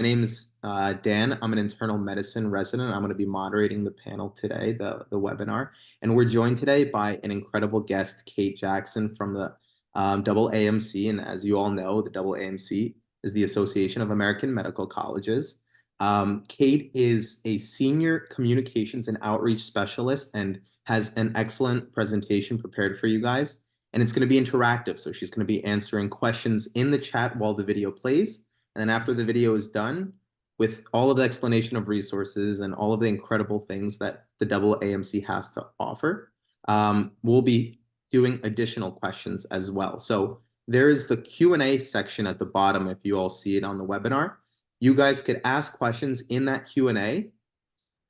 My name is Dan. I'm an internal medicine resident. I'm going to be moderating the panel today, the webinar. And we're joined today by an incredible guest, Cate Jackson from the AAMC. And as you all know, the AAMC is the Association of American Medical Colleges. Cate is a senior communications and outreach specialist and has an excellent presentation prepared for you guys. And it's going to be interactive. So she's going to be answering questions in the chat while the video plays. And then after the video is done, with all of the explanation of resources and all of the incredible things that the AAMC has to offer, we'll be doing additional questions as well. So there's the Q&A section at the bottom if you all see it on the webinar. You guys could ask questions in that Q&A,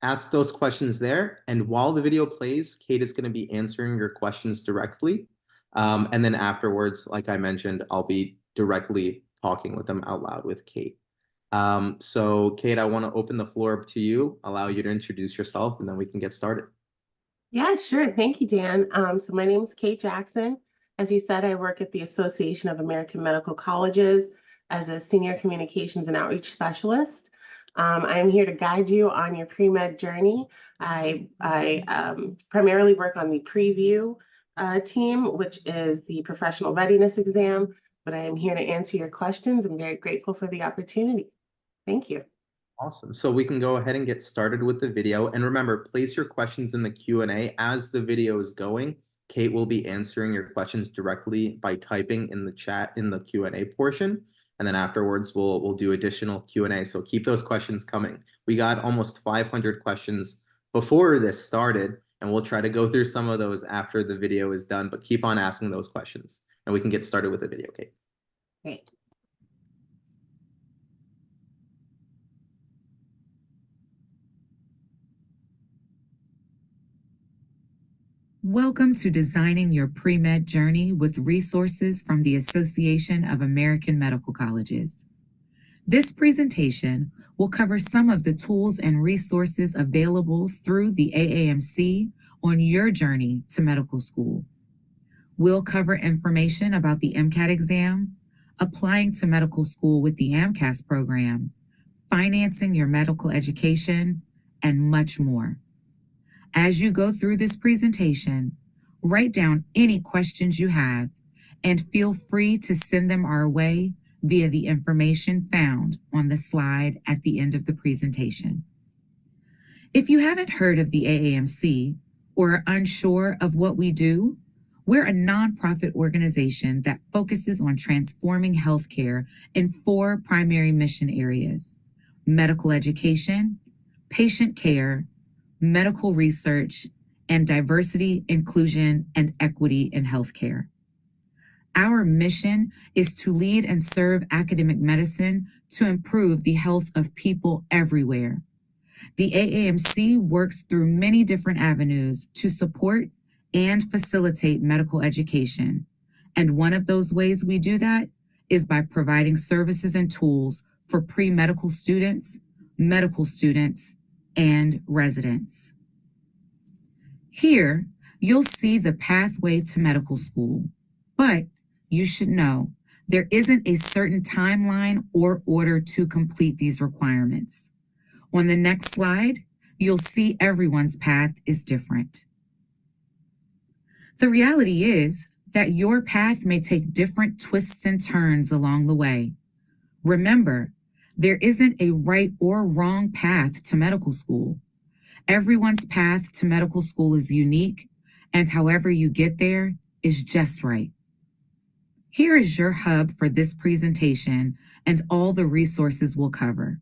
ask those questions there, and while the video plays, Cate is going to be answering your questions directly. And then afterwards, like I mentioned, I'll be directly talking with them out loud with Cate. So Cate, I want to open the floor up to you, allow you to introduce yourself, and then we can get started. Yeah, sure. Thank you, Dan. So my name is Cate Jackson. As you said, I work at the Association of American Medical Colleges as a senior communications and outreach specialist. I'm here to guide you on your pre-med journey. I primarily work on the preview team, which is the professional readiness exam, but I am here to answer your questions. I'm very grateful for the opportunity. Thank you. Awesome. So we can go ahead and get started with the video. And remember, place your questions in the Q&A as the video is going. Cate will be answering your questions directly by typing in the chat in the Q&A portion. And then afterwards, we'll do additional Q&A. So keep those questions coming. We got almost 500 questions before this started, and we'll try to go through some of those after the video is done, but keep on asking those questions. And we can get started with the video, Cate. Great. Welcome to Designing Your Pre-Med Journey with resources from the Association of American Medical Colleges. This presentation will cover some of the tools and resources available through the AAMC on your journey to medical school. We'll cover information about the MCAT exam, applying to medical school with the AMCAS program, financing your medical education, and much more. As you go through this presentation, write down any questions you have and feel free to send them our way via the information found on the slide at the end of the presentation. If you haven't heard of the AAMC or are unsure of what we do, we're a nonprofit organization that focuses on transforming healthcare in 4 primary mission areas: medical education, patient care, medical research, and diversity, inclusion, and equity in healthcare. Our mission is to lead and serve academic medicine to improve the health of people everywhere. The AAMC works through many different avenues to support and facilitate medical education. And one of those ways we do that is by providing services and tools for pre-medical students, medical students, and residents. Here, you'll see the pathway to medical school, but you should know there isn't a certain timeline or order to complete these requirements. On the next slide, you'll see everyone's path is different. The reality is that your path may take different twists and turns along the way. Remember, there isn't a right or wrong path to medical school. Everyone's path to medical school is unique, and however you get there is just right. Here is your hub for this presentation and all the resources we'll cover.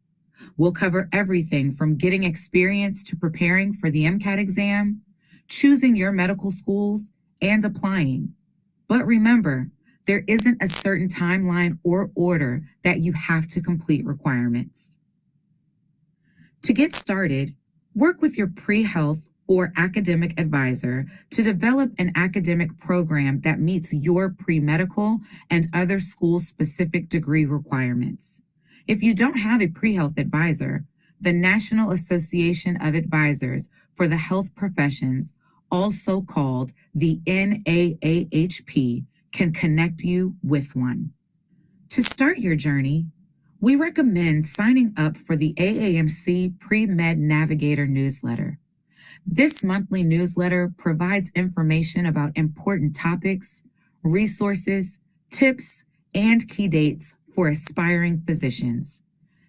We'll cover everything from getting experience to preparing for the MCAT exam, choosing your medical schools, and applying. But remember, there isn't a certain timeline or order that you have to complete requirements. To get started, work with your pre-health or academic advisor to develop an academic program that meets your pre-medical and other school-specific degree requirements. If you don't have a pre-health advisor, the National Association of Advisors for the Health Professions, also called the NAAHP, can connect you with one. To start your journey, We recommend signing up for the AAMC Pre-Med Navigator newsletter. This monthly newsletter provides information about important topics, resources, tips, and key dates for aspiring physicians.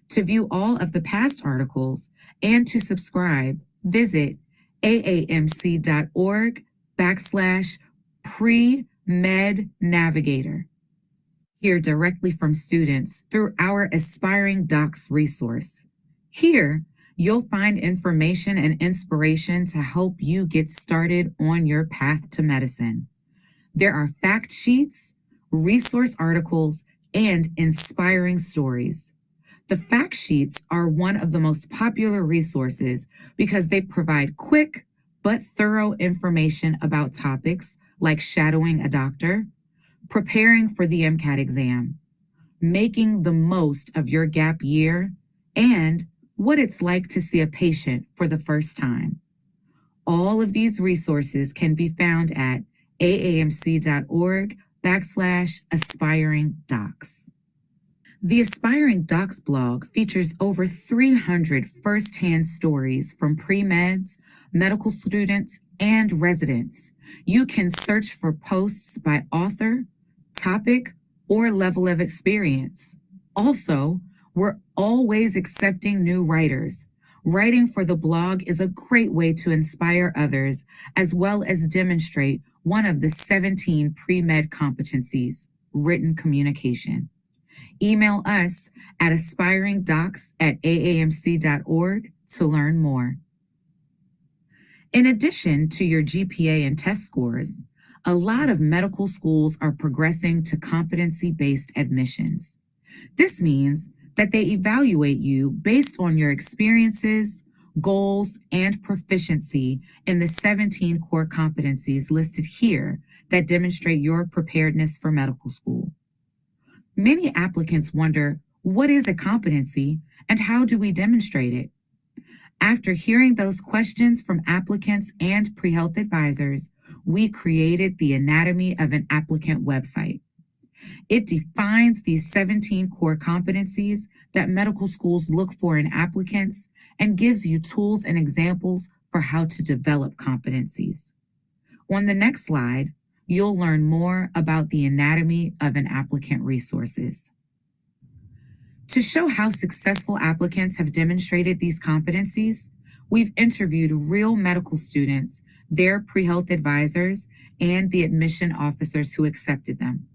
To view all of the past articles and to subscribe, visit aamc.org/pre-med navigator. Hear directly from students through our Aspiring Docs resource. Here, you'll find information and inspiration to help you get started on your path to medicine. There are fact sheets, resource articles, and inspiring stories. The fact sheets are one of the most popular resources because they provide quick but thorough information about topics like shadowing a doctor, preparing for the MCAT exam, making the most of your gap year, and what it's like to see a patient for the first time. All of these resources can be found at aamc.org/aspiring docs. The Aspiring Docs blog features over 300 firsthand stories from pre-meds, medical students, and residents. You can search for posts by author, topic, or level of experience. Also, we're always accepting new writers. Writing for the blog is a great way to inspire others, as well as demonstrate one of the 17 pre-med competencies, written communication. Email us at aspiringdocs@aamc.org to learn more. In addition to your GPA and test scores, a lot of medical schools are progressing to competency-based admissions. This means that they evaluate you based on your experiences, goals, and proficiency in the 17 core competencies listed here that demonstrate your preparedness for medical school. Many applicants wonder, what is a competency and how do we demonstrate it? After hearing those questions from applicants and pre-health advisors, we created the Anatomy of an Applicant website. It defines these 17 core competencies that medical schools look for in applicants and gives you tools and examples for how to develop competencies. On the next slide, you'll learn more about the Anatomy of an Applicant resources. To show how successful applicants have demonstrated these competencies, we've interviewed real medical students, their pre-health advisors, and the admission officers who accepted them.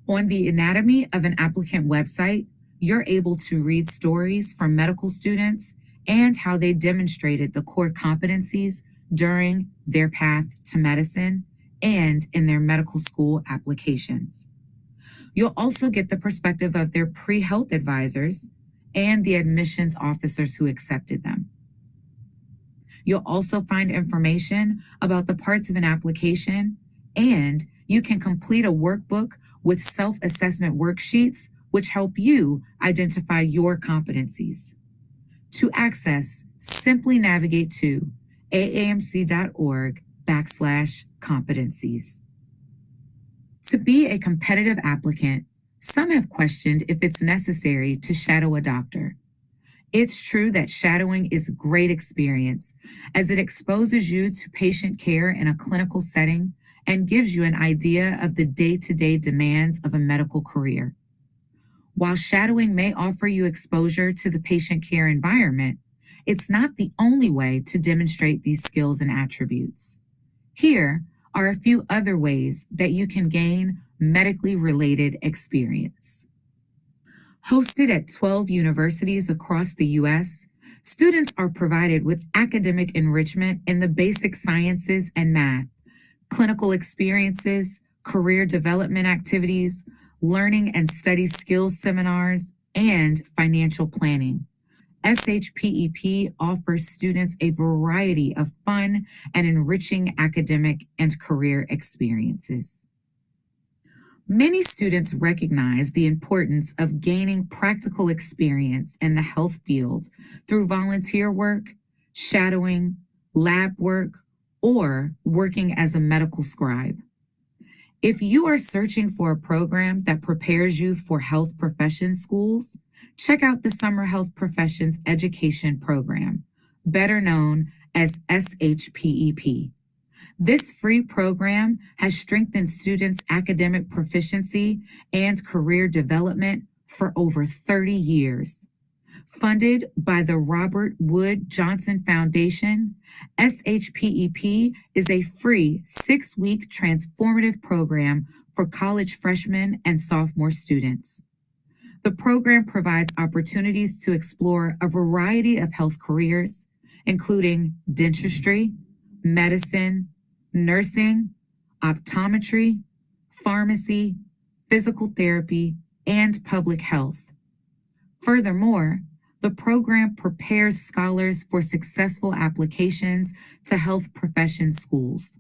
On the Anatomy of an Applicant website, you're able to read stories from medical students and how they demonstrated the core competencies during their path to medicine and in their medical school applications. You'll also get the perspective of their pre-health advisors and the admissions officers who accepted them. You'll also find information about the parts of an application, and you can complete a workbook with self-assessment worksheets, which help you identify your competencies. To access, simply navigate to aamc.org/competencies. To be a competitive applicant, some have questioned if it's necessary to shadow a doctor. It's true that shadowing is a great experience as it exposes you to patient care in a clinical setting and gives you an idea of the day-to-day demands of a medical career. While shadowing may offer you exposure to the patient care environment, it's not the only way to demonstrate these skills and attributes. Here are a few other ways that you can gain medically related experience. Hosted at 12 universities across the U.S., students are provided with academic enrichment in the basic sciences and math, clinical experiences, career development activities, learning and study skills seminars, and financial planning. SHPEP offers students a variety of fun and enriching academic and career experiences. Many students recognize the importance of gaining practical experience in the health field through volunteer work, shadowing, lab work, or working as a medical scribe. If you are searching for a program that prepares you for health profession schools, check out the Summer Health Professions Education Program, better known as SHPEP. This free program has strengthened students' academic proficiency and career development for over 30 years. Funded by the Robert Wood Johnson Foundation, SHPEP is a free 6-week transformative program for college freshmen and sophomore students. The program provides opportunities to explore a variety of health careers, including dentistry, medicine, nursing, optometry, pharmacy, physical therapy, and public health. Furthermore, the program prepares scholars for successful applications to health profession schools.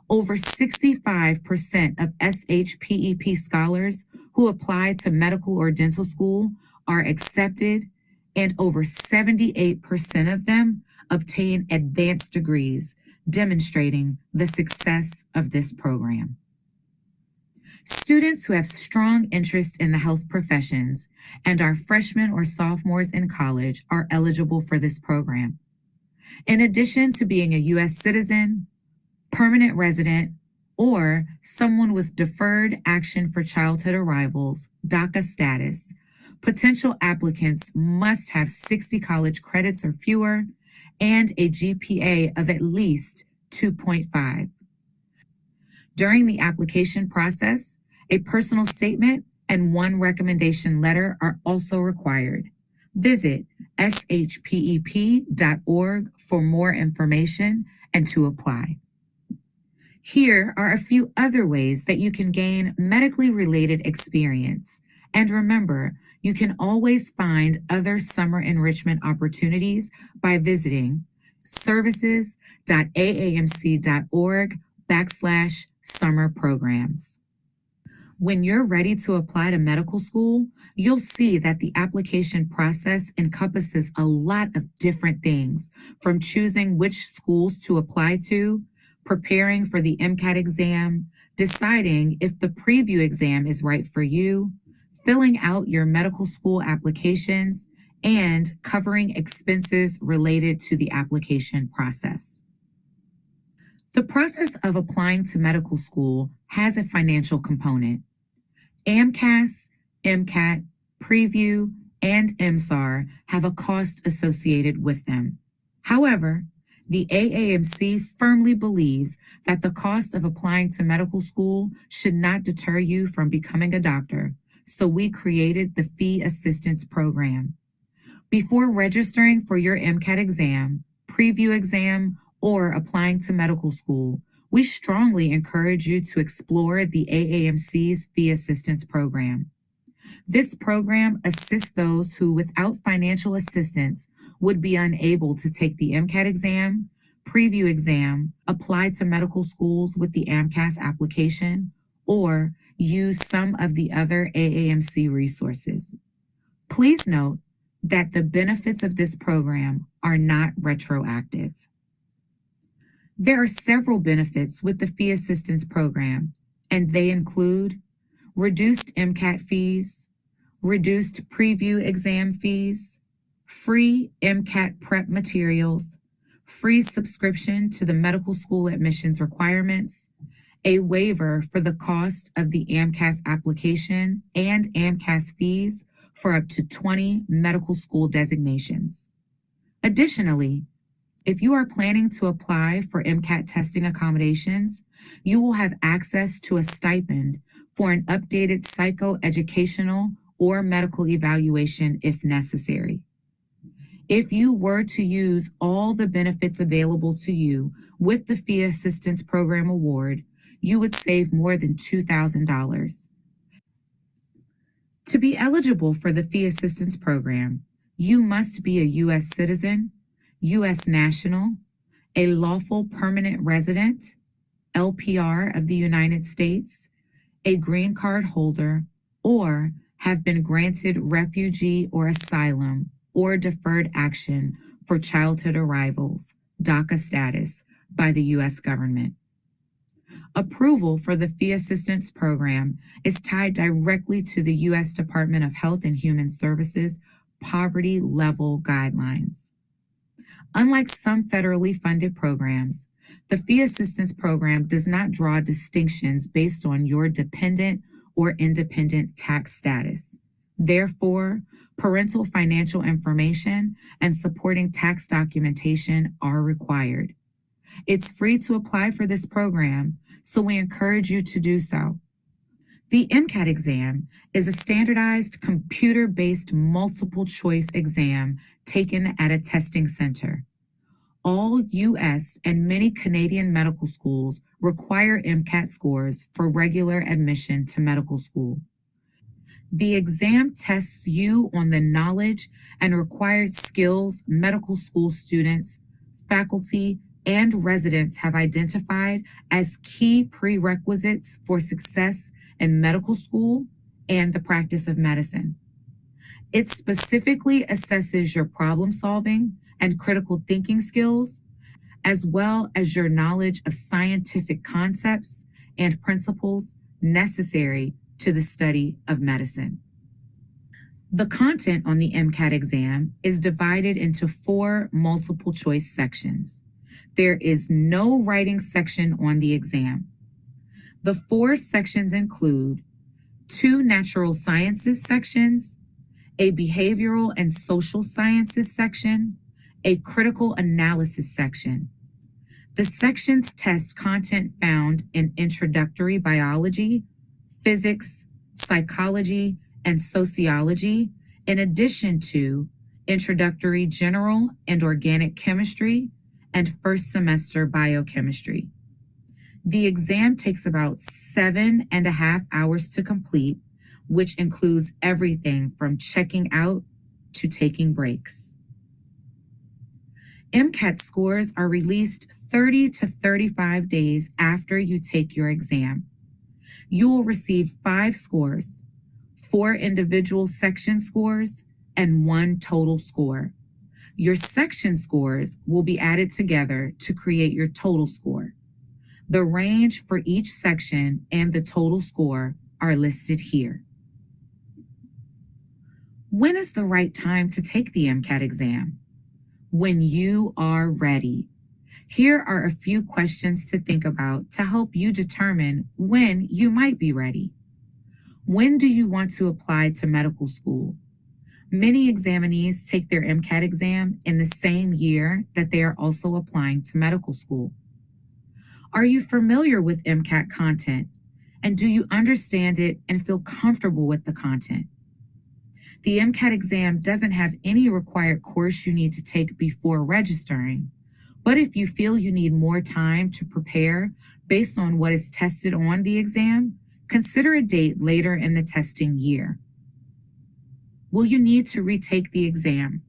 Over 65% of SHPEP scholars who apply to medical or dental school are accepted, and over 78% of them obtain advanced degrees, demonstrating the success of this program. Students who have strong interest in the health professions and are freshmen or sophomores in college are eligible for this program. In addition to being a U.S. citizen, permanent resident, or someone with deferred action for childhood arrivals, DACA status, potential applicants must have 60 college credits or fewer and a GPA of at least 2.5. During the application process, a personal statement and 1 recommendation letter are also required. Visit shpep.org for more information and to apply. Here are a few other ways that you can gain medically related experience. And remember, you can always find other summer enrichment opportunities by visiting services.aamc.org/summer programs. When you're ready to apply to medical school, you'll see that the application process encompasses a lot of different things, from choosing which schools to apply to, preparing for the MCAT exam, deciding if the preview exam is right for you, filling out your medical school applications, and covering expenses related to the application process. The process of applying to medical school has a financial component. AMCAS, MCAT, Preview, and MSAR have a cost associated with them. However, the AAMC firmly believes that the cost of applying to medical school should not deter you from becoming a doctor, so we created the Fee Assistance Program. Before registering for your MCAT exam, preview exam, or applying to medical school, we strongly encourage you to explore the AAMC's Fee Assistance Program. This program assists those who, without financial assistance, would be unable to take the MCAT exam, preview exam, apply to medical schools with the AMCAS application, or use some of the other AAMC resources. Please note that the benefits of this program are not retroactive. There are several benefits with the Fee Assistance Program, and they include reduced MCAT fees, reduced preview exam fees, free MCAT prep materials, free subscription to the medical school admissions requirements, a waiver for the cost of the AMCAS application and AMCAS fees for up to 20 medical school designations. Additionally, if you are planning to apply for MCAT testing accommodations, you will have access to a stipend for an updated psychoeducational or medical evaluation if necessary. If you were to use all the benefits available to you with the Fee Assistance Program Award, you would save more than $2,000. To be eligible for the Fee Assistance Program, you must be a U.S. citizen, U.S. national, a lawful permanent resident, LPR of the United States, a green card holder, or have been granted refugee or asylum or deferred action for childhood arrivals, DACA status, by the U.S. government. Approval for the fee assistance program is tied directly to the U.S. Department of Health and Human Services poverty level guidelines. Unlike some federally funded programs, the fee assistance program does not draw distinctions based on your dependent or independent tax status. Therefore, parental financial information and supporting tax documentation are required. It's free to apply for this program, so we encourage you to do so. The MCAT exam is a standardized computer-based multiple choice exam taken at a testing center. All U.S. and many Canadian medical schools require MCAT scores for regular admission to medical school. The exam tests you on the knowledge and required skills medical school students, faculty, and residents have identified as key prerequisites for success in medical school and the practice of medicine. It specifically assesses your problem solving and critical thinking skills, as well as your knowledge of scientific concepts and principles necessary to the study of medicine. The content on the MCAT exam is divided into 4 multiple choice sections. There is no writing section on the exam. The 4 sections include 2 natural sciences sections, a behavioral and social sciences section, a critical analysis section. The sections test content found in introductory biology, physics, psychology, and sociology, in addition to introductory general and organic chemistry and first semester biochemistry. The exam takes about 7.5 hours to complete, which includes everything from checking out to taking breaks. MCAT scores are released 30 to 35 days after you take your exam. You will receive 5 scores, 4 individual section scores, and 1 total score. Your section scores will be added together to create your total score. The range for each section and the total score are listed here. When is the right time to take the MCAT exam? When you are ready. Here are a few questions to think about to help you determine when you might be ready. When do you want to apply to medical school? Many examinees take their MCAT exam in the same year that they are also applying to medical school. Are you familiar with MCAT content? And do you understand it and feel comfortable with the content? The MCAT exam doesn't have any required course you need to take before registering, but if you feel you need more time to prepare based on what is tested on the exam, consider a date later in the testing year. Will you need to retake the exam?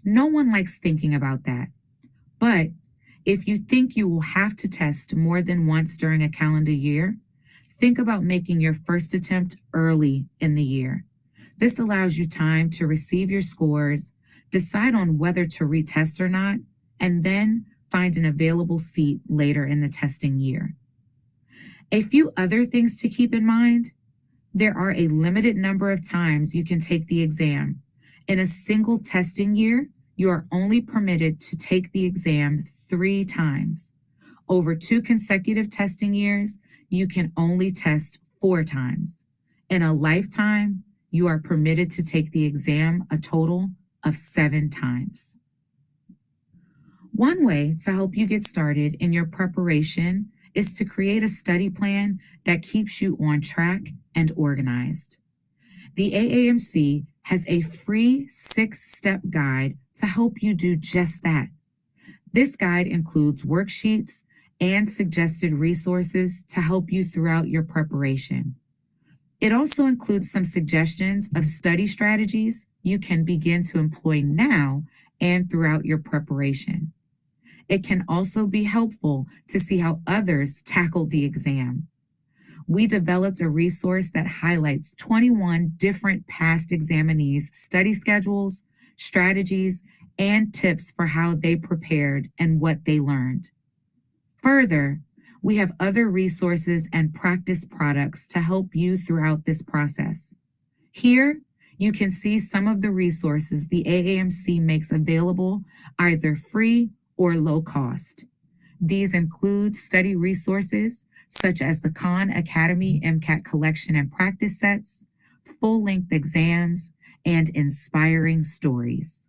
No one likes thinking about that, but if you think you will have to test more than once during a calendar year, think about making your first attempt early in the year. This allows you time to receive your scores, decide on whether to retest or not, and then find an available seat later in the testing year. A few other things to keep in mind. There are a limited number of times you can take the exam. In a single testing year, you are only permitted to take the exam 3 times. Over 2 consecutive testing years, you can only test 4 times. In a lifetime, you are permitted to take the exam a total of 7 times. One way to help you get started in your preparation is to create a study plan that keeps you on track and organized. The AAMC has a free 6-step guide to help you do just that. This guide includes worksheets and suggested resources to help you throughout your preparation. It also includes some suggestions of study strategies you can begin to employ now and throughout your preparation. It can also be helpful to see how others tackled the exam. We developed a resource that highlights 21 different past examinees' study schedules, strategies, and tips for how they prepared and what they learned. Further, We have other resources and practice products to help you throughout this process. Here, you can see some of the resources the AAMC makes available, either free or low cost. These include study resources such as the Khan Academy MCAT collection and practice sets, full-length exams, and inspiring stories.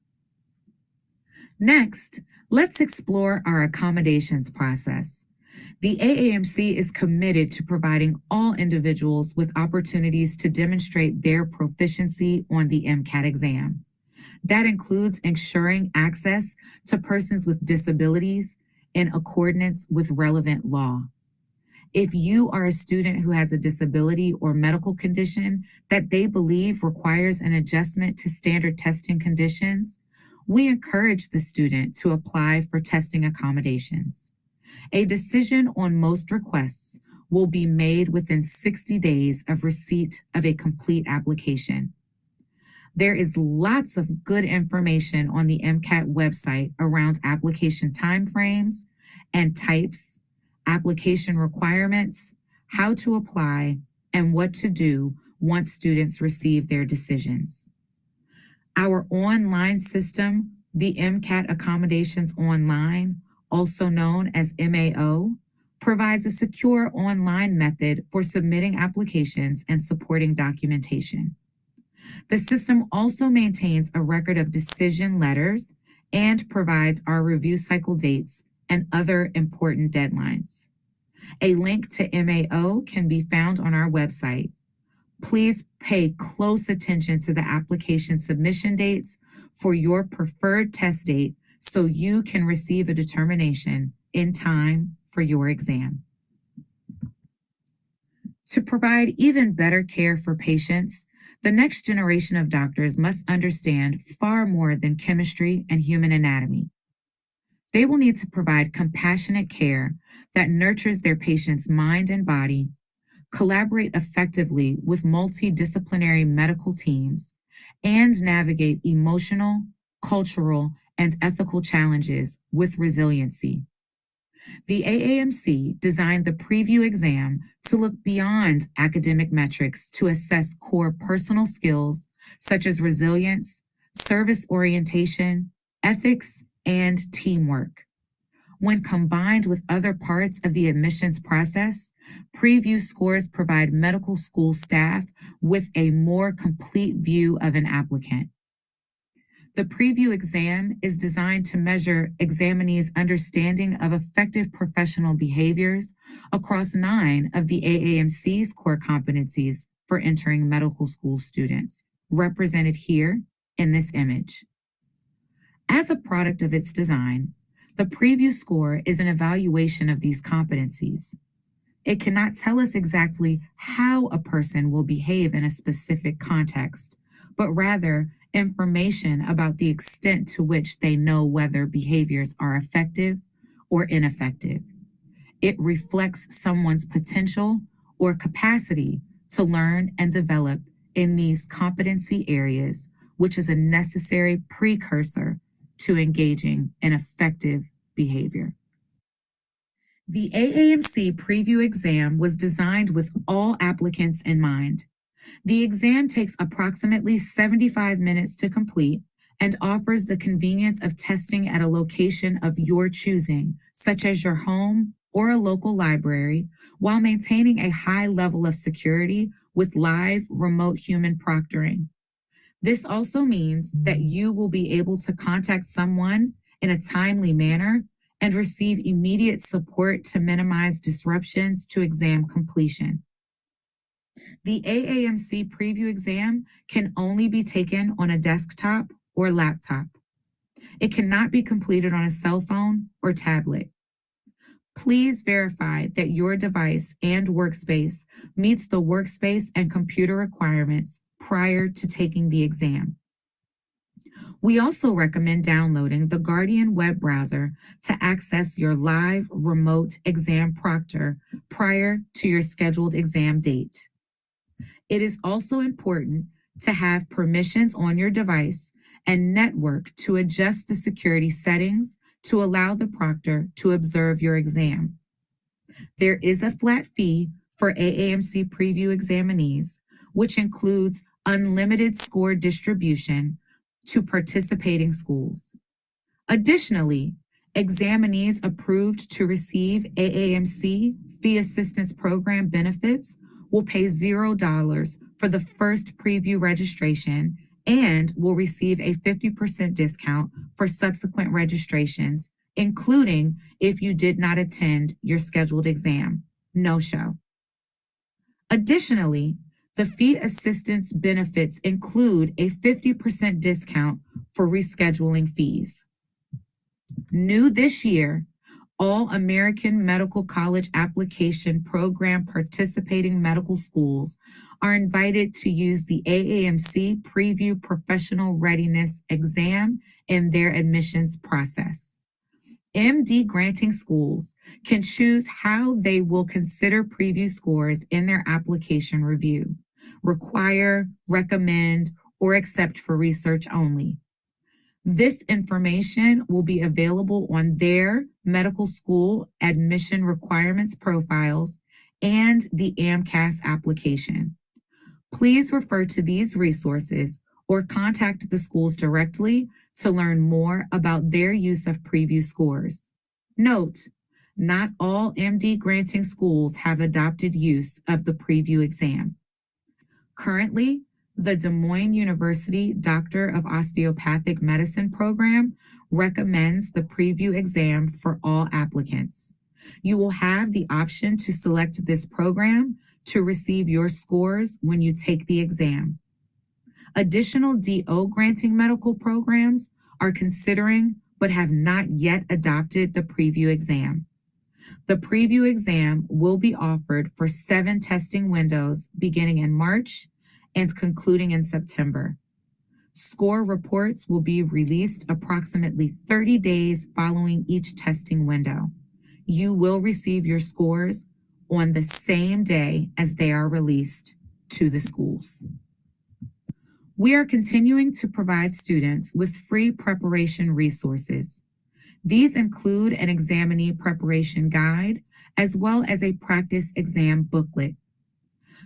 Next, let's explore our accommodations process. The AAMC is committed to providing all individuals with opportunities to demonstrate their proficiency on the MCAT exam. That includes ensuring access to persons with disabilities in accordance with relevant law. If you are a student who has a disability or medical condition that they believe requires an adjustment to standard testing conditions, we encourage the student to apply for testing accommodations. A decision on most requests will be made within 60 days of receipt of a complete application. There is lots of good information on the MCAT website around application timeframes and types, application requirements, how to apply, and what to do once students receive their decisions. Our online system, the MCAT Accommodations Online, also known as MAO, provides a secure online method for submitting applications and supporting documentation. The system also maintains a record of decision letters and provides our review cycle dates and other important deadlines. A link to MAO can be found on our website. Please pay close attention to the application submission dates for your preferred test date so you can receive a determination in time for your exam. To provide even better care for patients, the next generation of doctors must understand far more than chemistry and human anatomy. They will need to provide compassionate care that nurtures their patient's mind and body, collaborate effectively with multidisciplinary medical teams, and navigate emotional, cultural, and ethical challenges with resiliency. The AAMC designed the preview exam to look beyond academic metrics to assess core personal skills such as resilience, service orientation, ethics, and teamwork. When combined with other parts of the admissions process, preview scores provide medical school staff with a more complete view of an applicant. The preview exam is designed to measure examinees' understanding of effective professional behaviors across 9 of the AAMC's core competencies for entering medical school students, represented here in this image. As a product of its design, the preview score is an evaluation of these competencies. It cannot tell us exactly how a person will behave in a specific context, but rather information about the extent to which they know whether behaviors are effective or ineffective. It reflects someone's potential or capacity to learn and develop in these competency areas, which is a necessary precursor to engaging in effective behavior. The AAMC preview exam was designed with all applicants in mind. The exam takes approximately 75 minutes to complete and offers the convenience of testing at a location of your choosing, such as your home or a local library, while maintaining a high level of security with live remote human proctoring. This also means that you will be able to contact someone in a timely manner and receive immediate support to minimize disruptions to exam completion. The AAMC preview exam can only be taken on a desktop or laptop. It cannot be completed on a cell phone or tablet. Please verify that your device and workspace meets the workspace and computer requirements prior to taking the exam. We also recommend downloading the Guardian web browser to access your live remote exam proctor prior to your scheduled exam date. It is also important to have permissions on your device and network to adjust the security settings to allow the proctor to observe your exam. There is a flat fee for AAMC preview examinees, which includes unlimited score distribution to participating schools. Additionally, examinees approved to receive AAMC Fee Assistance Program benefits will pay $0 for the first preview registration and will receive a 50% discount for subsequent registrations, including if you did not attend your scheduled exam, no show. Additionally, the fee assistance benefits include a 50% discount for rescheduling fees. New this year, all American Medical College Application Program participating medical schools are invited to use the AAMC Preview Professional Readiness Exam in their admissions process. MD granting schools can choose how they will consider preview scores in their application review, require, recommend, or accept for research only. This information will be available on their medical school admission requirements profiles and the AMCAS application. Please refer to these resources or contact the schools directly to learn more about their use of preview scores. Note, not all MD granting schools have adopted use of the preview exam. Currently, the Des Moines University Doctor of Osteopathic Medicine program recommends the preview exam for all applicants. You will have the option to select this program to receive your scores when you take the exam. Additional DO granting medical programs are considering but have not yet adopted the preview exam. The preview exam will be offered for 7 testing windows beginning in March and concluding in September. Score reports will be released approximately 30 days following each testing window. You will receive your scores on the same day as they are released to the schools. We are continuing to provide students with free preparation resources. These include an examinee preparation guide, as well as a practice exam booklet.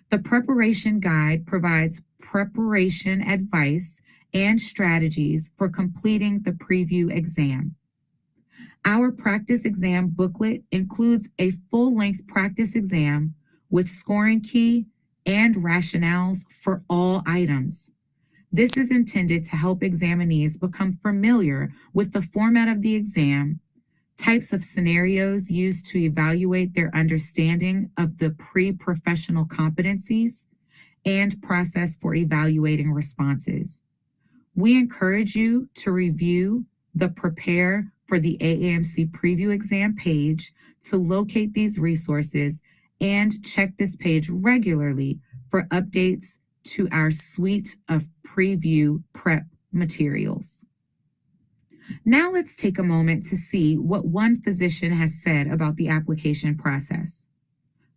The preparation guide provides preparation advice and strategies for completing the preview exam. Our practice exam booklet includes a full-length practice exam with scoring key and rationales for all items. This is intended to help examinees become familiar with the format of the exam, types of scenarios used to evaluate their understanding of the pre-professional competencies, and process for evaluating responses. We encourage you to review the Prepare for the AAMC Preview Exam page to locate these resources and check this page regularly for updates to our suite of preview prep materials. Now let's take a moment to see what one physician has said about the application process.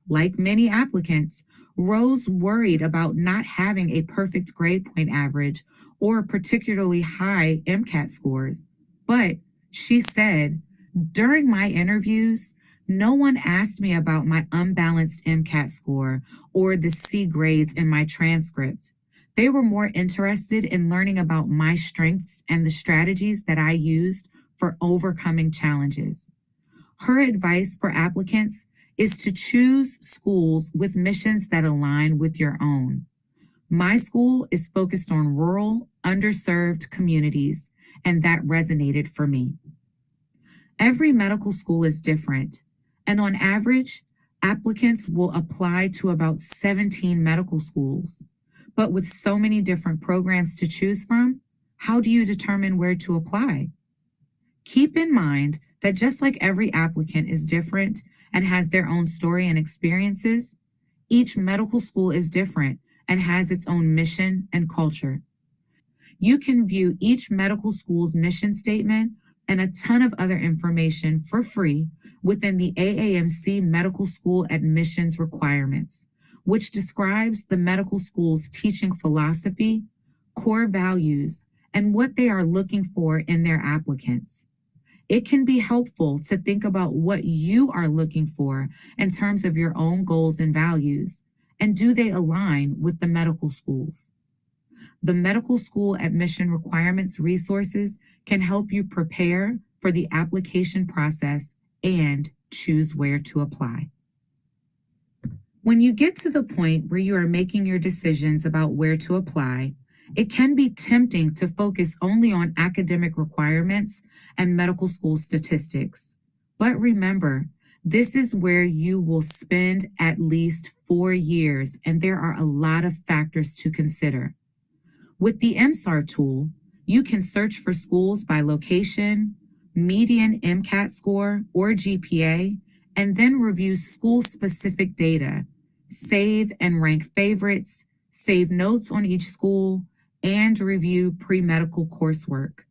Like many applicants, Rose worried about not having a perfect grade point average or particularly high MCAT scores. But she said, during my interviews, no one asked me about my unbalanced MCAT score or the C grades in my transcript. They were more interested in learning about my strengths and the strategies that I used for overcoming challenges. Her advice for applicants is to choose schools with missions that align with your own. My school is focused on rural, underserved communities, and that resonated for me. Every medical school is different, and on average, applicants will apply to about 17 medical schools. But with so many different programs to choose from, how do you determine where to apply? Keep in mind that just like every applicant is different and has their own story and experiences, each medical school is different and has its own mission and culture. You can view each medical school's mission statement and a ton of other information for free within the AAMC Medical School Admissions Requirements, which describes the medical school's teaching philosophy, core values, and what they are looking for in their applicants. it can be helpful to think about what you are looking for in terms of your own goals and values, and do they align with the medical schools. The medical school admission requirements resources can help you prepare for the application process and choose where to apply. When you get to the point where you are making your decisions about where to apply, it can be tempting to focus only on academic requirements and medical school statistics. But remember, this is where you will spend at least 4 years, and there are a lot of factors to consider. With the MSAR tool, you can search for schools by location, median MCAT score or GPA, and then review school-specific data, save and rank favorites, save notes on each school, and review pre-medical coursework.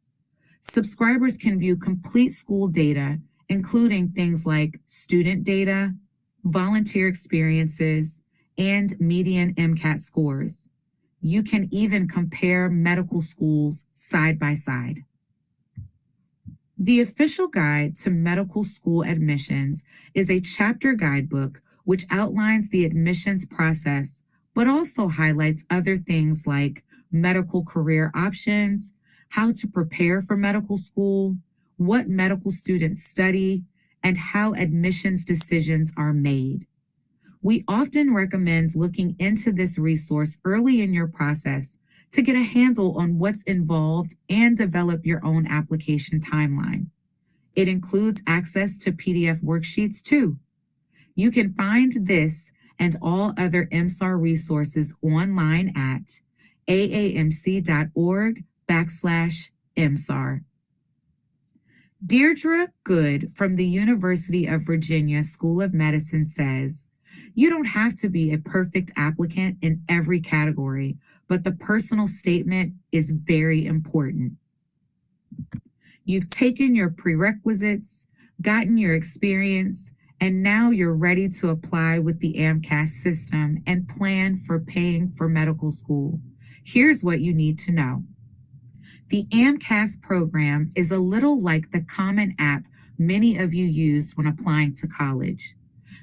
Subscribers can view complete school data, including things like student data, volunteer experiences, and median MCAT scores. You can even compare medical schools side by side. The official guide to medical school admissions is a chapter guidebook which outlines the admissions process, but also highlights other things like medical career options, how to prepare for medical school, what medical students study, and how admissions decisions are made. We often recommend looking into this resource early in your process to get a handle on what's involved and develop your own application timeline. It includes access to PDF worksheets too. You can find this and all other MSAR resources online at aamc.org/MSAR. Deirdre Good from the University of Virginia School of Medicine says, "You don't have to be a perfect applicant in every category, but the personal statement is very important. You've taken your prerequisites, gotten your experience, and now you're ready to apply with the AMCAS system and plan for paying for medical school. Here's what you need to know. The AMCAS program is a little like the common app many of you used when applying to college.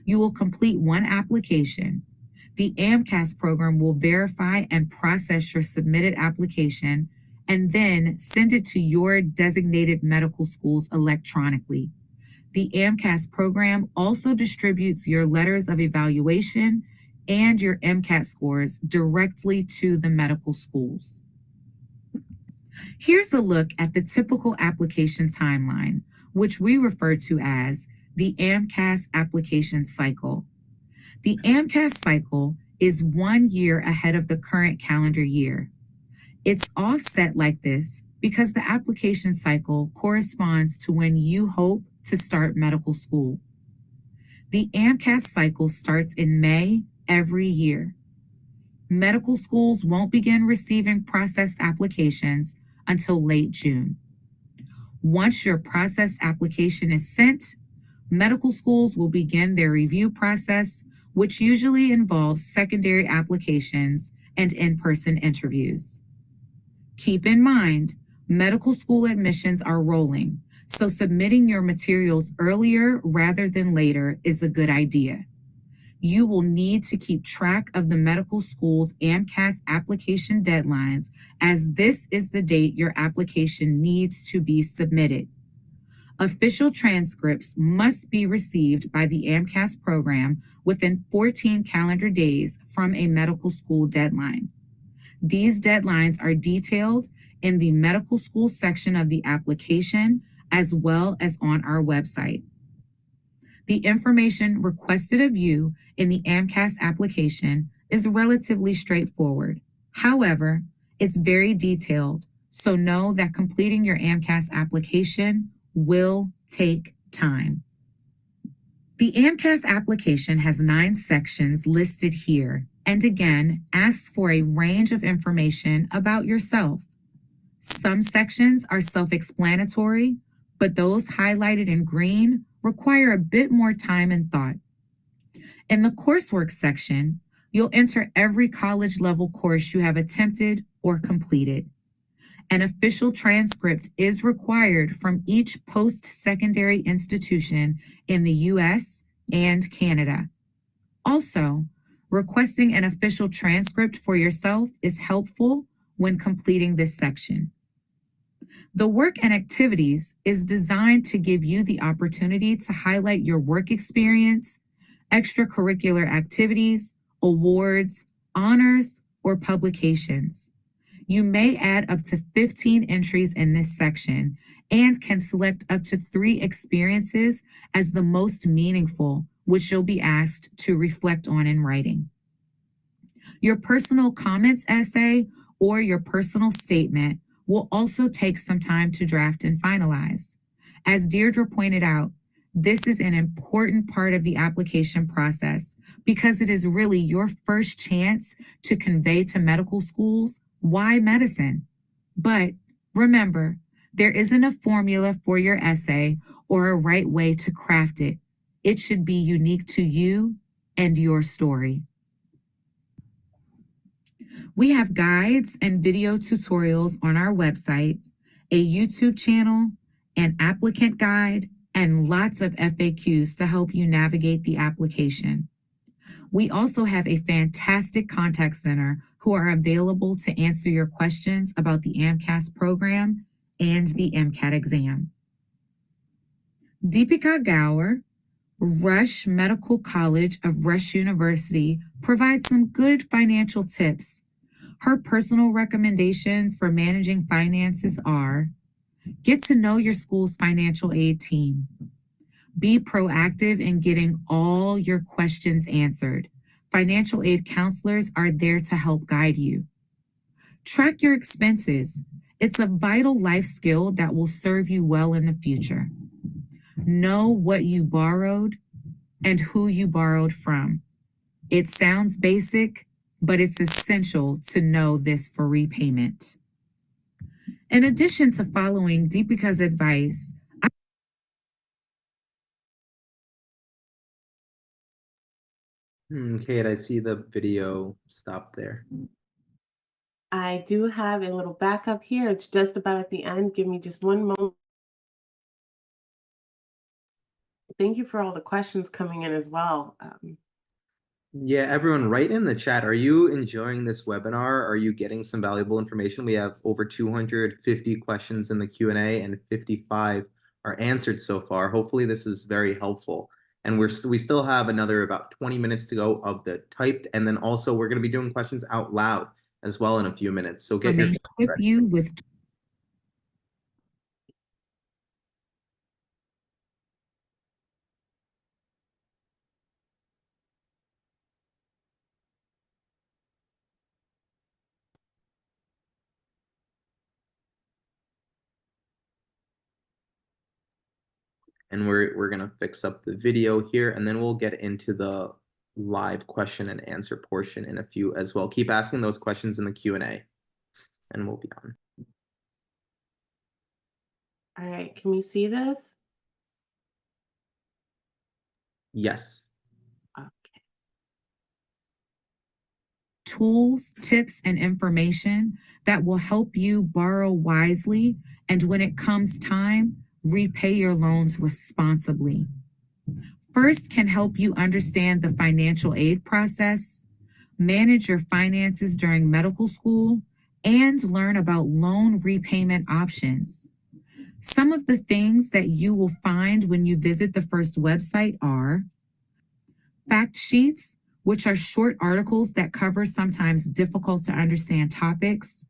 You will complete one application. The AMCAS program will verify and process your submitted application and then send it to your designated medical schools electronically. The AMCAS program also distributes your letters of evaluation and your MCAT scores directly to the medical schools." Here's a look at the typical application timeline, which we refer to as the AMCAS application cycle. The AMCAS cycle is 1 year ahead of the current calendar year. It's offset like this because the application cycle corresponds to when you hope to start medical school. The AMCAS cycle starts in May every year. Medical schools won't begin receiving processed applications until late June. Once your processed application is sent, medical schools will begin their review process, which usually involves secondary applications and in-person interviews. Keep in mind, medical school admissions are rolling, so submitting your materials earlier rather than later is a good idea. You will need to keep track of the medical school's AMCAS application deadlines, as this is the date your application needs to be submitted. Official transcripts must be received by the AMCAS program within 14 calendar days from a medical school deadline. These deadlines are detailed in the medical school section of the application, as well as on our website. The information requested of you in the AMCAS application is relatively straightforward. However, it's very detailed, so know that completing your AMCAS application will take time. The AMCAS application has 9 sections listed here, and again, asks for a range of information about yourself. Some sections are self-explanatory, but those highlighted in green require a bit more time and thought. In the coursework section, you'll enter every college level course you have attempted or completed. An official transcript is required from each post-secondary institution in the U.S. and Canada. Also, requesting an official transcript for yourself is helpful when completing this section. The work and activities is designed to give you the opportunity to highlight your work experience, extracurricular activities, awards, honors, or publications. You may add up to 15 entries in this section and can select up to 3 experiences as the most meaningful, which you'll be asked to reflect on in writing. Your personal comments essay or your personal statement will also take some time to draft and finalize. As Deirdre pointed out, this is an important part of the application process because it is really your first chance to convey to medical schools why medicine. But remember, there isn't a formula for your essay or a right way to craft it. It should be unique to you and your story. We have guides and video tutorials on our website, a YouTube channel, an applicant guide, and lots of FAQs to help you navigate the application. We also have a fantastic contact center who are available to answer your questions about the AMCAS program and the MCAT exam. Deepika Gaur, Rush Medical College of Rush University, provides some good financial tips. Her personal recommendations for managing finances are: get to know your school's financial aid team. Be proactive in getting all your questions answered. Financial aid counselors are there to help guide you. Track your expenses. It's a vital life skill that will serve you well in the future. Know what you borrowed and who you borrowed from. It sounds basic, but it's essential to know this for repayment. In addition to following Deepika's advice, Kate, I see the video stop there. I do have a little backup here. It's just about at the end. Give me just one moment. Thank you for all the questions coming in as well. Yeah, everyone, write in the chat. Are you enjoying this webinar? Are you getting some valuable information? We have over 250 questions in the Q&A and 55 are answered so far. Hopefully this is very helpful. And we still have another about 20 minutes to go of the typed. And then also we're going to be doing questions out loud as well in a few minutes. So get your equip you with and we're gonna fix up the video here, and then we'll get into the live question and answer portion in a few as well. Keep asking those questions in the Q&A, and we'll be on. All right, can we see this? Yes. Okay. tools, tips, and information that will help you borrow wisely and when it comes time, repay your loans responsibly. First can help you understand the financial aid process, manage your finances during medical school, and learn about loan repayment options. Some of the things that you will find when you visit the first website are fact sheets, which are short articles that cover sometimes difficult to understand topics,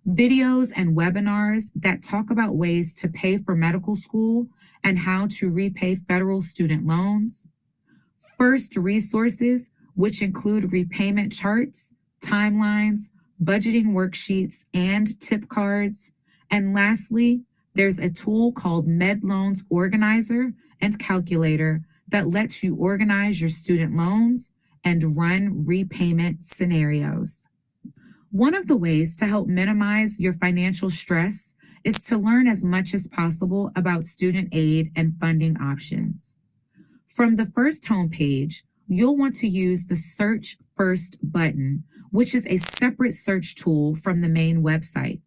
videos and webinars that talk about ways to pay for medical school and how to repay federal student loans, first resources, which include repayment charts, timelines, budgeting worksheets, and tip cards, and lastly, there's a tool called MedLoans Organizer and Calculator that lets you organize your student loans and run repayment scenarios. One of the ways to help minimize your financial stress is to learn as much as possible about student aid and funding options. From the first homepage, you'll want to use the Search First button, which is a separate search tool from the main website.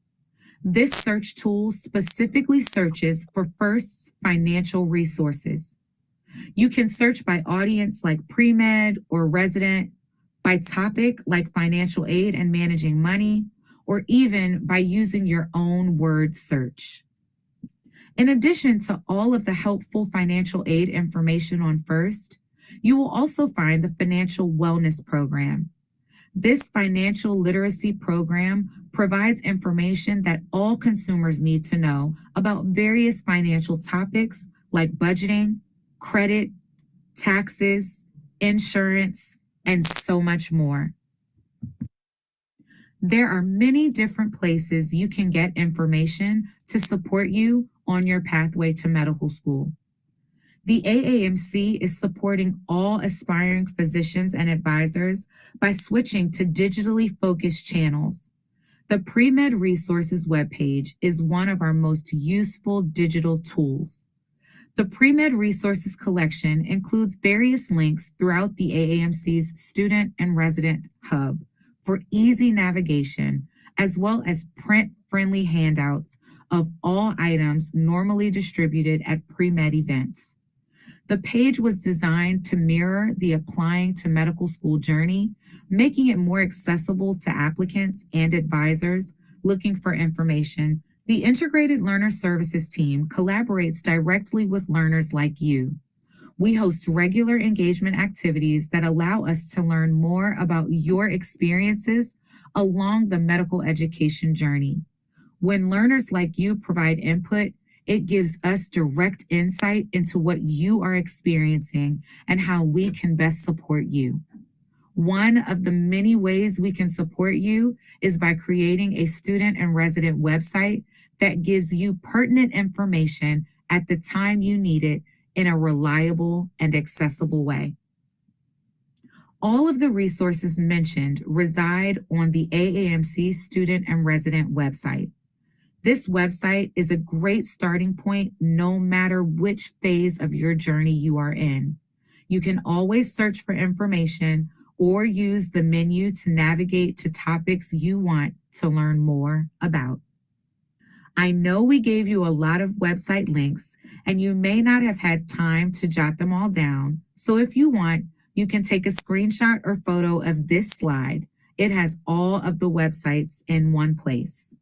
This search tool specifically searches for FIRST's financial resources. You can search by audience like pre-med or resident, by topic like financial aid and managing money, or even by using your own word search. In addition to all of the helpful financial aid information on FIRST, you will also find the Financial Wellness Program. This financial literacy program provides information that all consumers need to know about various financial topics like budgeting, credit, taxes, insurance, and so much more. There are many different places you can get information to support you on your pathway to medical school. The AAMC is supporting all aspiring physicians and advisors by switching to digitally focused channels. The Premed Resources webpage is one of our most useful digital tools. The Premed Resources collection includes various links throughout the AAMC's Student and Resident Hub for easy navigation, as well as print-friendly handouts of all items normally distributed at pre-med events. The page was designed to mirror the applying to medical school journey, making it more accessible to applicants and advisors looking for information. The Integrated Learner Services team collaborates directly with learners like you. We host regular engagement activities that allow us to learn more about your experiences along the medical education journey. When learners like you provide input, it gives us direct insight into what you are experiencing and how we can best support you. One of the many ways we can support you is by creating a student and resident website that gives you pertinent information at the time you need it in a reliable and accessible way. All of the resources mentioned reside on the AAMC student and resident website. This website is a great starting point no matter which phase of your journey you are in. You can always search for information or use the menu to navigate to topics you want to learn more about. I know we gave you a lot of website links and you may not have had time to jot them all down. So if you want, you can take a screenshot or photo of this slide. It has all of the websites in one place.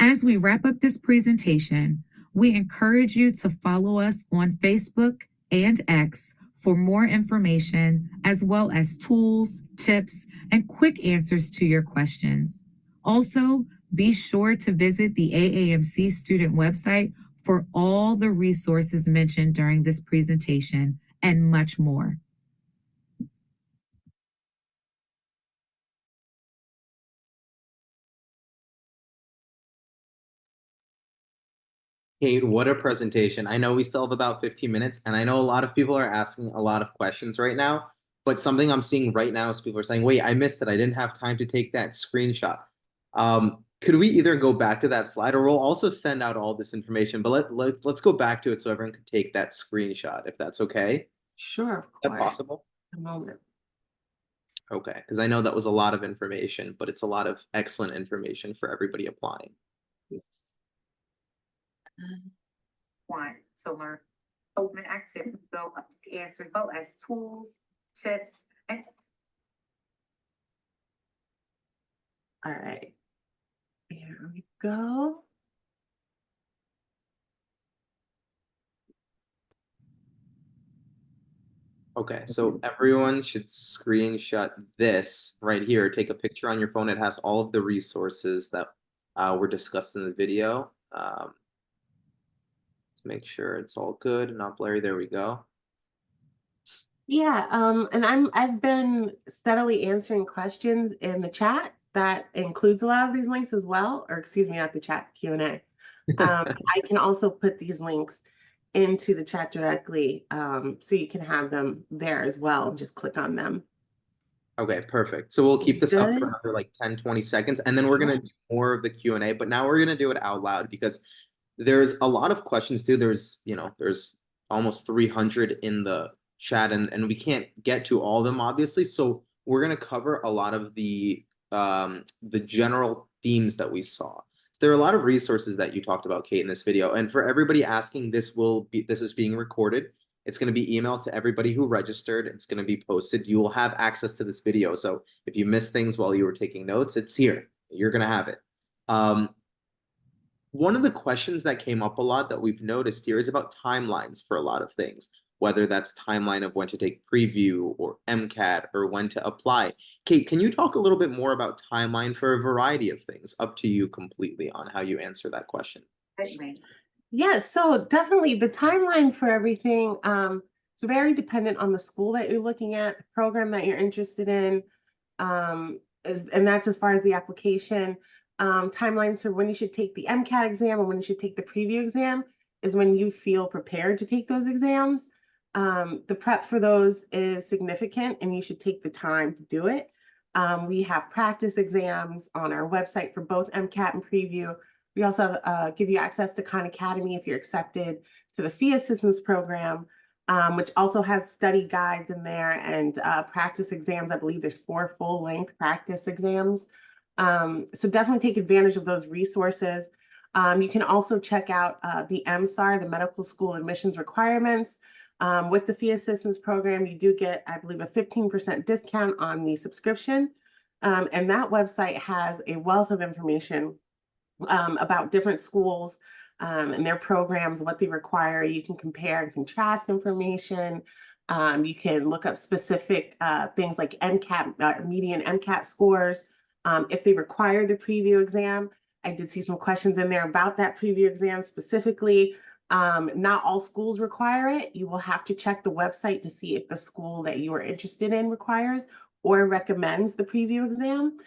As we wrap up this presentation, we encourage you to follow us on Facebook and X for more information, as well as tools, tips, and quick answers to your questions. Also, be sure to visit the AAMC student website for all the resources mentioned during this presentation and much more. Kate, what a presentation. I know we still have about 15 minutes, and I know a lot of people are asking a lot of questions right now, but something I'm seeing right now is people are saying, wait, I missed it. I didn't have time to take that screenshot. Could we either go back to that slide, or we'll also send out all this information, but let's go back to it so everyone can take that screenshot, if that's okay? Sure, of Is that course. possible? A moment. Okay, because I know that was a lot of information, but it's a lot of excellent information for everybody applying. Yes. Want to learn open activity, go up to answer, as well as tools, tips, and All right. There we go. Okay, so everyone should screenshot this right here. Take a picture on your phone. It has all of the resources that were discussed in the video. Let's make sure it's all good and not blurry. There we go. Yeah, and I've been steadily answering questions in the chat that includes a lot of these links as well, or excuse me, not the chat, Q&A. I can also put these links into the chat directly, so you can have them there as well and just click on them. Okay, perfect. So we'll keep this up for Good. another like 10, 20 seconds, and then we're Sure. gonna do more of the Q&A, but now we're gonna do it out loud because there's a lot of questions too. There's almost 300 in the chat, and we can't get to all of them, obviously. So we're gonna cover a lot of the the general themes that we saw. So there are a lot of resources that you talked about, Cate, in this video. And for everybody asking, this is being recorded. It's going to be emailed to everybody who registered. It's going to be posted. You will have access to this video. So if you missed things while you were taking notes, it's here. You're going to have it. One of the questions that came up a lot that we've noticed here is about timelines for a lot of things, whether that's timeline of when to take preview or MCAT or when to apply. Cate, can you talk a little bit more about timeline for a variety of things? Up to you completely on how you answer that question. Yes, so definitely the timeline for everything is very dependent on the school that you're looking at, the program that you're interested in, and that's as far as the application. Timelines for when you should take the MCAT exam and when you should take the preview exam is when you feel prepared to take those exams. The prep for those is significant and you should take the time to do it. We have practice exams on our website for both MCAT and preview. We also give you access to Khan Academy if you're accepted to the fee assistance program, which also has study guides in there and practice exams. I believe there's 4 full-length practice exams. So definitely take advantage of those resources. You can also check out the MSAR, the Medical School Admissions Requirements. With the fee assistance program, you do get, I believe, a 15% discount on the subscription. And that website has a wealth of information about different schools and their programs, what they require. You can compare and contrast information. You can look up specific things like MCAT, median MCAT scores. If they require the preview exam, I did see some questions in there about that preview exam specifically. Not all schools require it. You will have to check the website to see if the school that you are interested in requires or recommends the preview exam.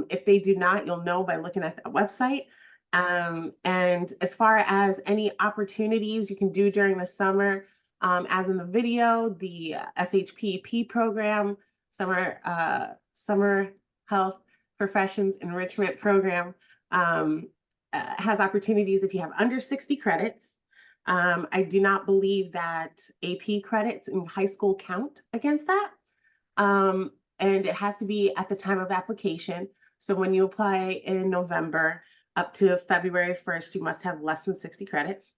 If they do not, you'll know by looking at the website. And as far as any opportunities you can do during the summer, as in the video, the SHPP program, Summer Health Professions Enrichment Program, has opportunities if you have under 60 credits. I do not believe that AP credits in high school count against that. And it has to be at the time of application. So when you apply in November up to February 1st, you must have less than 60 credits.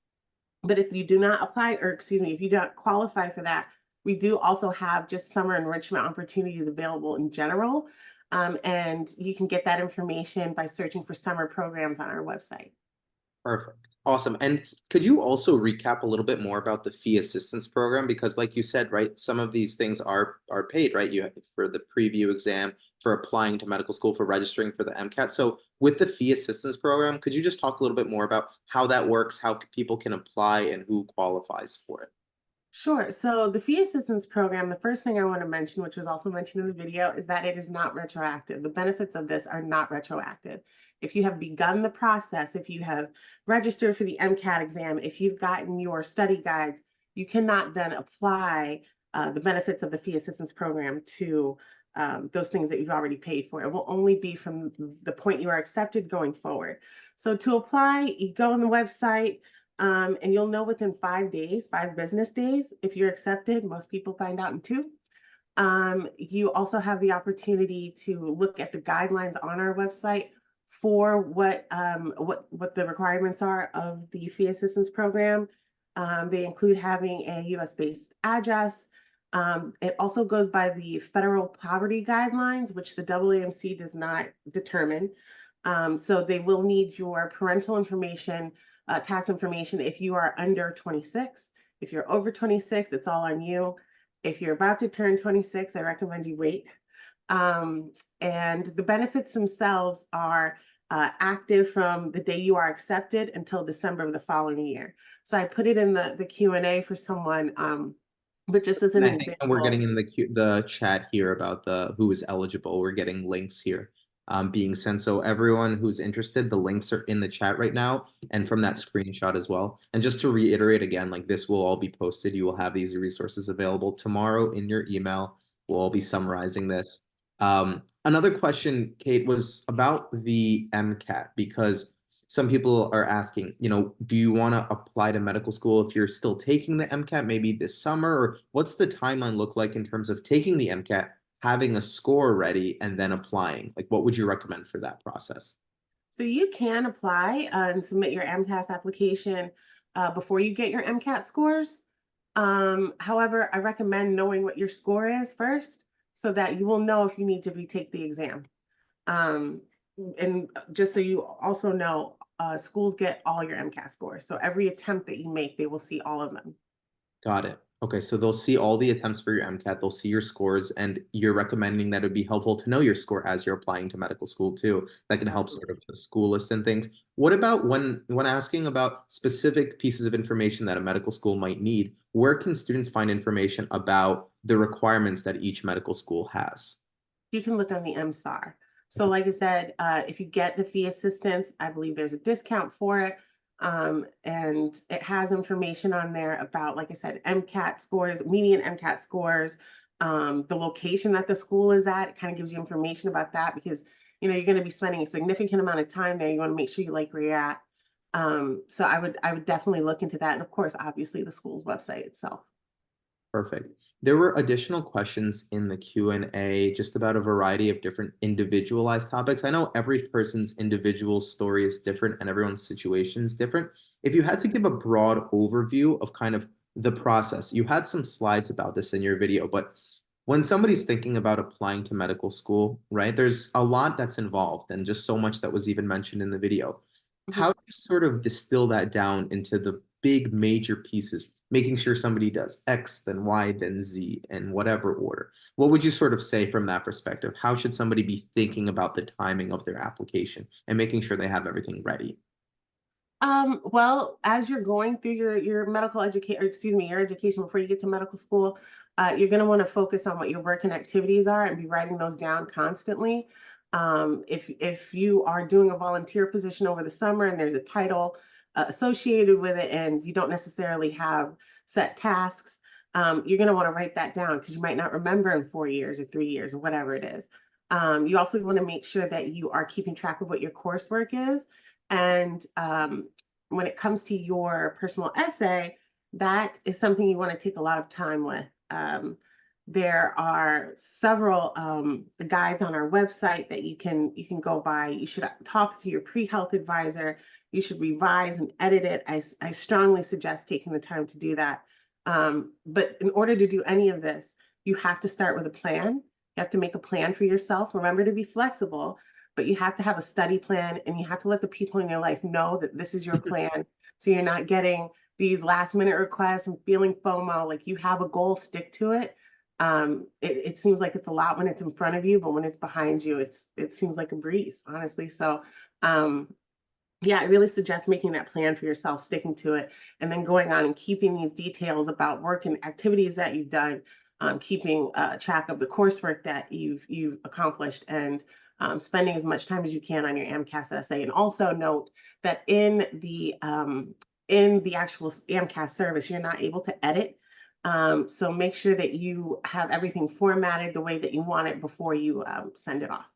But if you do not apply, or excuse me, if you don't qualify for that, we do also have just summer enrichment opportunities available in general. And you can get that information by searching for summer programs on our website. Perfect. Awesome. And could you also recap a little bit more about the fee assistance program? Because like you said, right, some of these things are paid, right? You have for the preview exam, for applying to medical school, for registering for the MCAT. So with the fee assistance program, could you just talk a little bit more about how that works, how people can apply and who qualifies for it? Sure. So the fee assistance program, the first thing I want to mention, which was also mentioned in the video, is that it is not retroactive. The benefits of this are not retroactive. If you have begun the process, if you have registered for the MCAT exam, if you've gotten your study guides, you cannot then apply the benefits of the fee assistance program to those things that you've already paid for. It will only be from the point you are accepted going forward. So to apply, you go on the website, and you'll know within 5 days, 5 business days, if you're accepted. Most people find out in 2. You also have the opportunity to look at the guidelines on our website for what the requirements are of the fee assistance program. They include having a US-based address. It also goes by the federal poverty guidelines, which the AAMC does not determine. So they will need your parental information, tax information if you are under 26. If you're over 26, it's all on you. If you're about to turn 26, I recommend you wait. And the benefits themselves are active from the day you are accepted until December of the following year. So I put it in the Q&A for someone, but just as an example. We're getting in the chat here about who is eligible. We're getting links here being sent. So everyone who's interested, the links are in the chat right now and from that screenshot as well. And just to reiterate again, like this will all be posted. You will have these resources available tomorrow in your email. We'll all be summarizing this. Another question, Cate, was about the MCAT, because some people are asking, do you want to apply to medical school if you're still taking the MCAT maybe this summer, or what's the timeline look like in terms of taking the MCAT having a score ready and then applying? Like, what would you recommend for that process? So you can apply and submit your MCAS application before you get your MCAT scores. However, I recommend knowing what your score is first so that you will know if you need to retake the exam. Um, and just so you also know, schools get all your MCAT scores. So every attempt that you make, they will see all of them. Got it. Okay, so they'll see all the attempts for your MCAT, they'll see your scores, and you're recommending that it would be helpful to know your score as you're applying to medical school too. That can help sort of the school list and things. What about when asking about specific pieces of information that a medical school might need, where can students find information about the requirements that each medical school has? You can look on the MSAR. So like I said, if you get the fee assistance, I believe there's a discount for it. And it has information on there about, like I said, MCAT scores, median MCAT scores, the location that the school is at. It kind of gives you information about that because, you know, you're going to be spending a significant amount of time there. You want to make sure you like where you're at. So I would definitely look into that. And of course, obviously the school's website itself. Perfect. There were additional questions in the Q&A just about a variety of different individualized topics. I know every person's individual story is different and everyone's situation is different. If you had to give a broad overview of kind of the process, you had some slides about this in your video, but when somebody's thinking about applying to medical school, right, there's a lot that's involved and just so much that was even mentioned in the video. How do you sort of distill that down into the big major pieces, making sure somebody does X, then Y, then Z, in whatever order? What would you sort of say from that perspective? How should somebody be thinking about the timing of their application and making sure they have everything ready? Well, as you're going through your medical education, or excuse me, your education before you get to medical school, you're going to want to focus on what your work and activities are and be writing those down constantly. If you are doing a volunteer position over the summer and there's a title associated with it and you don't necessarily have set tasks, you're going to want to write that down because you might not remember in 4 years or 3 years or whatever it is. You also want to make sure that you are keeping track of what your coursework is. And when it comes to your personal essay, that is something you want to take a lot of time with. There are several guides on our website that you can go by. You should talk to your pre-health advisor. You should revise and edit it. I strongly suggest taking the time to do that. But in order to do any of this, you have to start with a plan. You have to make a plan for yourself. Remember to be flexible, but you have to have a study plan and you have to let the people in your life know that this is your plan. So you're not getting these last minute requests and feeling FOMO. Like you have a goal, stick to it. It seems like it's a lot when it's in front of you, but when it's behind you, it seems like a breeze, honestly. So yeah, I really suggest making that plan for yourself, sticking to it, and then going on and keeping these details about work and activities that you've done, keeping track of the coursework that you've accomplished, and spending as much time as you can on your AMCAS essay. And also note that in the actual AMCAS service, you're not able to edit. So make sure that you have everything formatted the way that you want it before you send it off.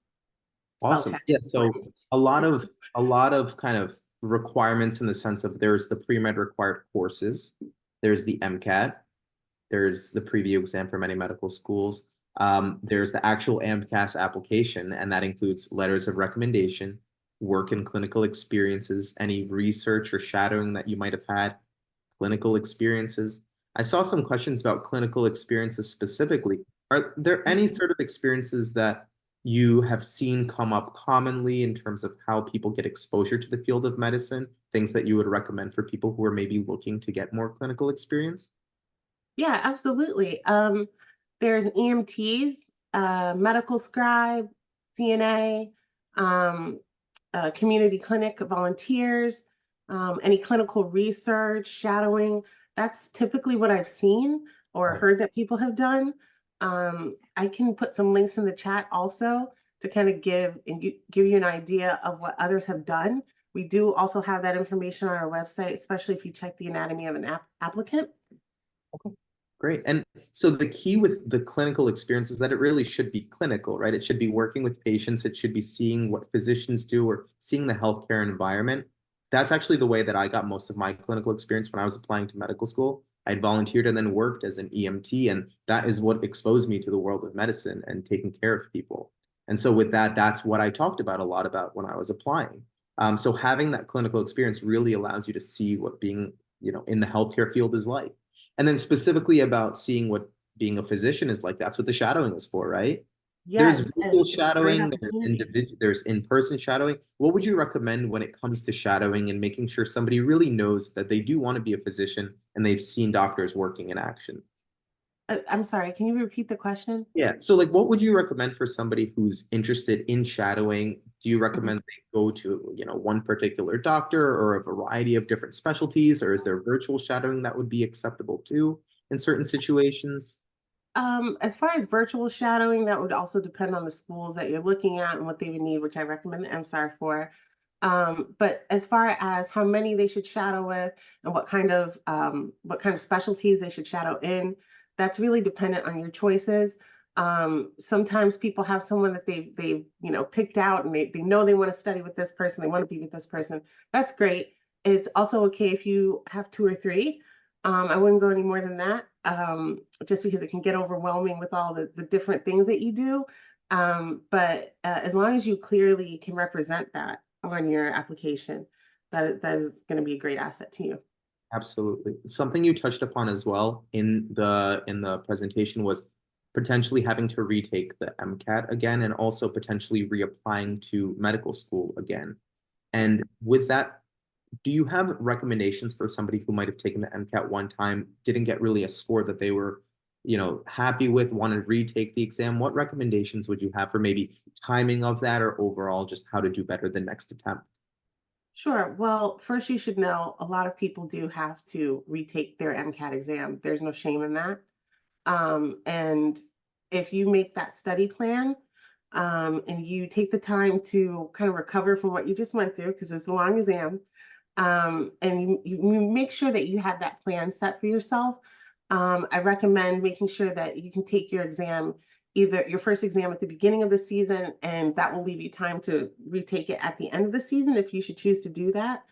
Awesome. Yeah, so a lot of kind of requirements in the sense of there's the pre-med required courses, there's the MCAT, there's the preview exam for many medical schools. There's the actual AMCAS application, and that includes letters of recommendation, work and clinical experiences, any research or shadowing that you might have had, clinical experiences. I saw some questions about clinical experiences specifically. Are there any sort of experiences that you have seen come up commonly in terms of how people get exposure to the field of medicine, things that you would recommend for people who are maybe looking to get more clinical experience? Yeah, absolutely. There's EMTs, medical scribe, CNA, community clinic volunteers, any clinical research, shadowing. That's typically what I've seen or heard that people have done. I can put some links in the chat also to kind of give you an idea of what others have done. We do also have that information on our website, especially if you check the anatomy of an applicant. Okay, great. And so the key with the clinical experience is that it really should be clinical, right? It should be working with patients. It should be seeing what physicians do or seeing the healthcare environment. That's actually the way that I got most of my clinical experience when I was applying to medical school. I'd volunteered and then worked as an EMT, and that is what exposed me to the world of medicine and taking care of people. And so with that, that's what I talked about a lot about when I was applying. So having that clinical experience really allows you to see what being, in the healthcare field is like. And then specifically about seeing what being a physician is like, that's what the shadowing is for, right? There's Yes, and virtual it's a great shadowing, opportunity. there's in-person shadowing. What would you recommend when it comes to shadowing and making sure somebody really knows that they do want to be a physician and they've seen doctors working in action? I'm sorry, can you repeat the question? Yeah. So like what would you recommend for somebody who's interested in shadowing? Do you Mhm. recommend they go to, one particular doctor or a variety of different specialties, or is there virtual shadowing that would be acceptable too in certain situations? As far as virtual shadowing, that would also depend on the schools that you're looking at and what they would need, which I recommend the MSAR for. But as far as how many they should shadow with and what kind of specialties they should shadow in, that's really dependent on your choices. Sometimes people have someone that they've picked out and they know they want to study with this person, they want to be with this person. That's great. It's also okay if you have two or three. I wouldn't go any more than that, just because it can get overwhelming with all the different things that you do. But as long as you clearly can represent that on your application, that is going to be a great asset to you. Absolutely. Something you touched upon as well in the presentation was potentially having to retake the MCAT again and also potentially reapplying to medical school again. And with that, do you have recommendations for somebody who might have taken the MCAT one time, didn't get really a score that they were, happy with, wanted to retake the exam? What recommendations would you have for maybe timing of that or overall just how to do better the next attempt? Sure. Well, first you should know a lot of people do have to retake their MCAT exam. There's no shame in that. And if you make that study plan, and you take the time to kind of recover from what you just went through, because it's a long exam, and you make sure that you have that plan set for yourself. I recommend making sure that you can take your exam, either your first exam at the beginning of the season, and that will leave you time to retake it at the end of the season if you should choose to do that.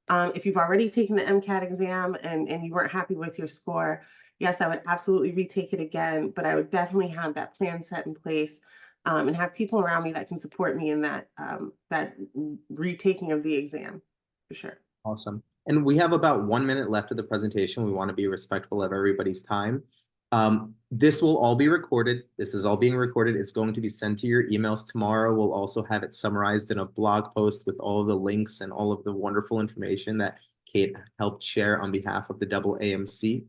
If you've already taken the MCAT exam and you weren't happy with your score, yes, I would absolutely retake it again, but I would definitely have that plan set in place, and have people around me that can support me in that retaking of the exam for sure. Awesome. And we have about 1 minute left of the presentation. We want to be respectful of everybody's time. This will all be recorded. This is all being recorded. It's going to be sent to your emails tomorrow. We'll also have it summarized in a blog post with all of the links and all of the wonderful information that Cate helped share on behalf of the AAMC.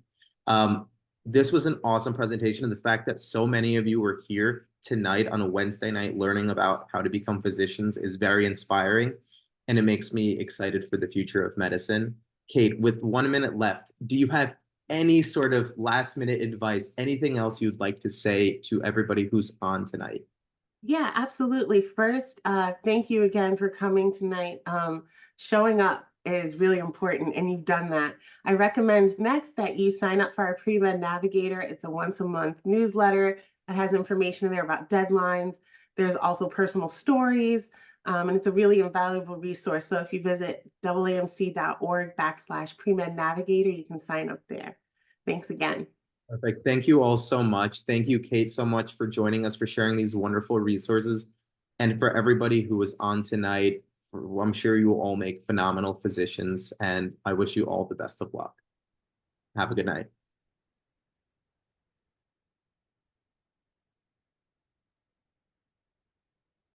This was an awesome presentation, and the fact that so many of you were here tonight on a Wednesday night learning about how to become physicians is very inspiring, and it makes me excited for the future of medicine. Cate, with 1 minute left, do you have any sort of last minute advice, anything else you'd like to say to everybody who's on tonight? Yeah, absolutely. First, thank you again for coming tonight. Showing up is really important, and you've done that. I recommend next that you sign up for our Pre-Med Navigator. It's a once-a-month newsletter that has information in there about deadlines. There's also personal stories, and it's a really invaluable resource. So if you visit aamc.org/Pre-Med Navigator, you can sign up there. Thanks again. Perfect. Thank you all so much. Thank you, Cate, so much for joining us, for sharing these wonderful resources. And for everybody who was on tonight, I'm sure you will all make phenomenal physicians, and I wish you all the best of luck. Have a good night.